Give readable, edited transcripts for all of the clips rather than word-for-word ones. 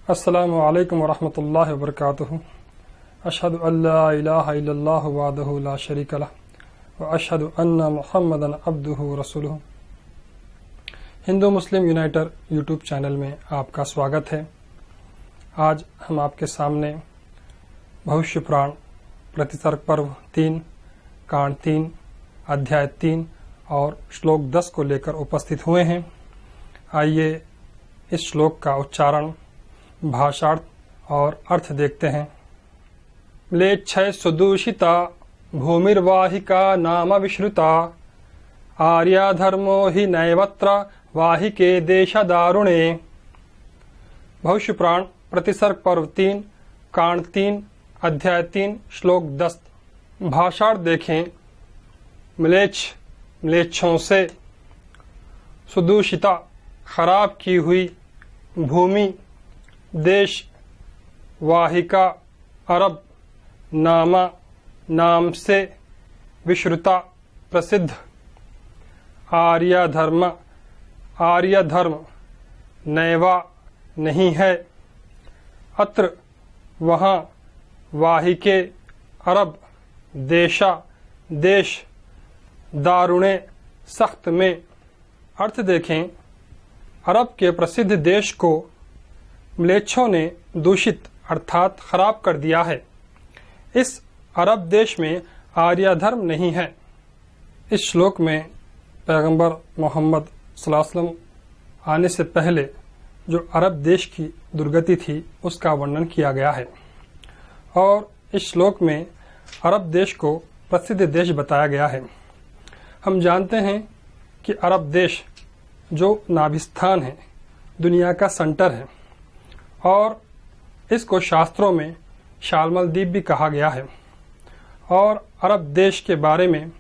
अस्सलामु अलैकुम वरहमतुल्लाहि वबरकातुहू। अशहदु अल्ला इलाहा इल्लल्लाहु वहदहु ला शरीका लह व अशहदु अन्ना मुहम्मदन अब्दुहु व रसूलुहु। हिंदू मुस्लिम यूनाइटर यूट्यूब चैनल में आपका स्वागत है। आज हम आपके सामने भविष्य पुराण प्रतिसर्ग पर्व 3 कांड 3 अध्याय 3 और श्लोक 10 को लेकर उपस्थित हुए हैं। आइए इस श्लोक का उच्चारण, भाषार्थ और अर्थ देखते हैं। म्लेच्छय सुदूषिता भूमिर्वाहिका नाम विश्रुता आर्या धर्मो हि नैवत्र वाहिके देश दारुणे। भविष्य पुराण प्रतिसर्ग पर्व 3 कांड 3 अध्याय 3 श्लोक 10। भाषार्थ देखें। म्लेच्छों से, सुदूषिता खराब की हुई, भूमि देश, वाहिका अरब, नामा नाम से, विश्रुता प्रसिद्ध, आर्य धर्म नैवा नहीं है, अत्र वहाँ, वाहिके अरब देशा देश, दारुणे सख्त में। अर्थ देखें। अरब के प्रसिद्ध देश को म्लेच्छों ने दूषित अर्थात खराब कर दिया है। इस अरब देश में आर्य धर्म नहीं है। इस श्लोक में पैगंबर मोहम्मद सल्लल्लाहु अलैहि वसल्लम आने से पहले जो अरब देश की दुर्गति थी उसका वर्णन किया गया है और इस श्लोक में अरब देश को प्रसिद्ध देश बताया गया है। हम जानते हैं कि अरब देश जो नाभिस्थान है, दुनिया का सेंटर है और इसको शास्त्रों में शालमल द्वीप भी कहा गया है। और अरब देश के बारे में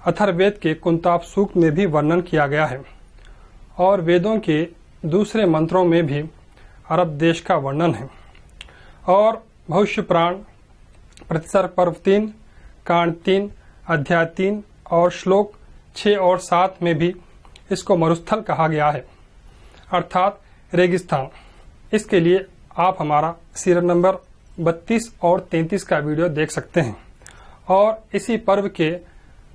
अथर्ववेद के कुंताप सूक्त में भी वर्णन किया गया है और वेदों के दूसरे मंत्रों में भी अरब देश का वर्णन है। और भविष्य पुराण प्रतिसर्ग पर्व 3 कांड 3 अध्याय 3 और श्लोक 6 और 7 में भी इसको मरुस्थल कहा गया है अर्थात रेगिस्तान। इसके लिए आप हमारा सीरियल नंबर 32 और 33 का वीडियो देख सकते हैं। और इसी पर्व के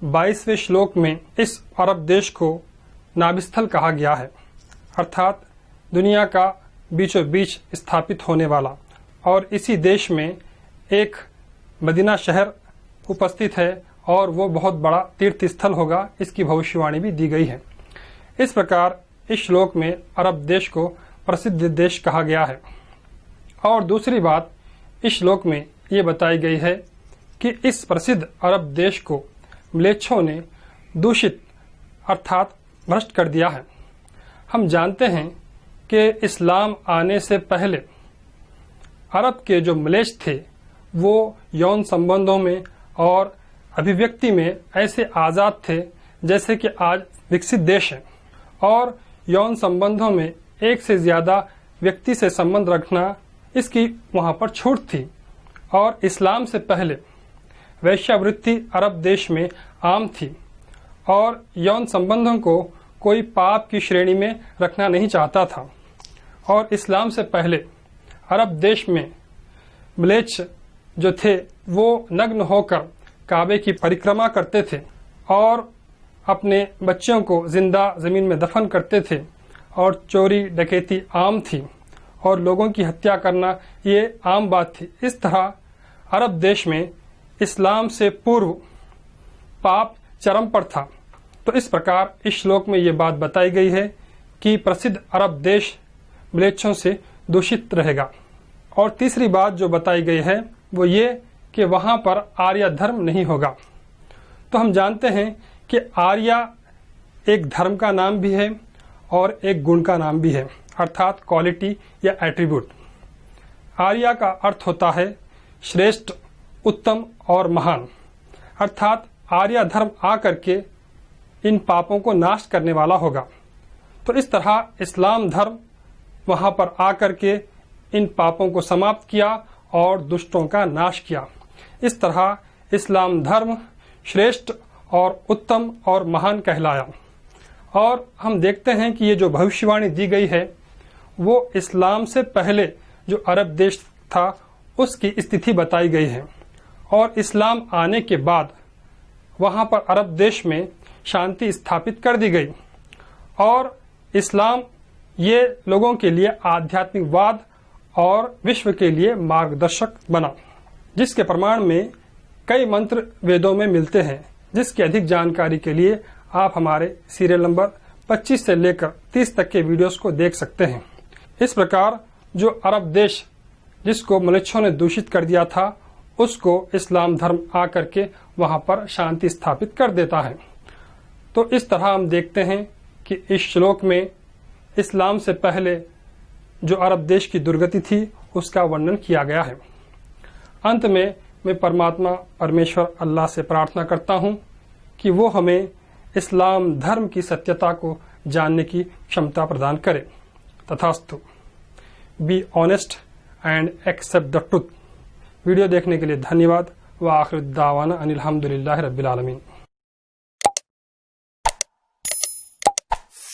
22वें श्लोक में इस अरब देश को नाभिस्थल कहा गया है अर्थात दुनिया का बीचों बीच स्थापित होने वाला। और इसी देश में एक मदीना शहर उपस्थित है और वो बहुत बड़ा तीर्थ स्थल होगा, इसकी भविष्यवाणी भी दी गई है। इस प्रकार इस श्लोक में अरब देश को प्रसिद्ध देश कहा गया है। और दूसरी बात, इस श्लोक में ये बताई गई है कि इस प्रसिद्ध अरब देश को म्लेच्छों ने दूषित अर्थात भ्रष्ट कर दिया है। हम जानते हैं कि इस्लाम आने से पहले अरब के जो म्लेच्छ थे वो यौन संबंधों में और अभिव्यक्ति में ऐसे आज़ाद थे जैसे कि आज विकसित देश है। और यौन संबंधों में एक से ज्यादा व्यक्ति से संबंध रखना, इसकी वहां पर छूट थी। और इस्लाम से पहले वैश्यावृत्ति अरब देश में आम थी और यौन संबंधों को कोई पाप की श्रेणी में रखना नहीं चाहता था। और इस्लाम से पहले अरब देश में म्लेच्छ जो थे वो नग्न होकर काबे की परिक्रमा करते थे और अपने बच्चों को जिंदा जमीन में दफन करते थे और चोरी डकैती आम थी और लोगों की हत्या करना ये आम बात थी। इस तरह अरब देश में इस्लाम से पूर्व पाप चरम पर था। तो इस प्रकार इस श्लोक में ये बात बताई गई है कि प्रसिद्ध अरब देश म्लेच्छों से दूषित रहेगा। और तीसरी बात जो बताई गई है वो ये कि वहां पर आर्य धर्म नहीं होगा। तो हम जानते हैं कि आर्य एक धर्म का नाम भी है और एक गुण का नाम भी है अर्थात क्वालिटी या एट्रीब्यूट। आर्य का अर्थ होता है श्रेष्ठ, उत्तम और महान। अर्थात आर्य धर्म आकर के इन पापों को नाश करने वाला होगा। तो इस तरह इस्लाम धर्म वहां पर आकर के इन पापों को समाप्त किया और दुष्टों का नाश किया। इस तरह इस्लाम धर्म श्रेष्ठ और उत्तम और महान कहलाया। और हम देखते हैं कि ये जो भविष्यवाणी दी गई है वो इस्लाम से पहले जो अरब देश था उसकी स्थिति बताई गई है, और इस्लाम आने के बाद वहां पर अरब देश में शांति स्थापित कर दी गई, और इस्लाम ये लोगों के लिए आध्यात्मिकवाद और विश्व के लिए मार्गदर्शक बना, जिसके प्रमाण में कई मंत्र वेदों में मिलते हैं। जिसकी अधिक जानकारी के लिए आप हमारे सीरियल नंबर 25 से लेकर 30 तक के वीडियोस को देख सकते हैं। इस प्रकार जो अरब देश जिसको मलेच्छों ने दूषित कर दिया था, उसको इस्लाम धर्म आकर के वहां पर शांति स्थापित कर देता है। तो इस तरह हम देखते हैं कि इस श्लोक में इस्लाम से पहले जो अरब देश की दुर्गति थी उसका वर्णन किया गया है। अंत में मैं परमात्मा परमेश्वर अल्लाह से प्रार्थना करता हूं कि वो हमें इस्लाम धर्म की सत्यता को जानने की क्षमता प्रदान करे। तथास्तु। Be honest and accept the truth. Video देखने के लिए धन्यवाद। व आखिर दावाना अनिल हम्दुलिल्लाहि रब्बिल आलमीन।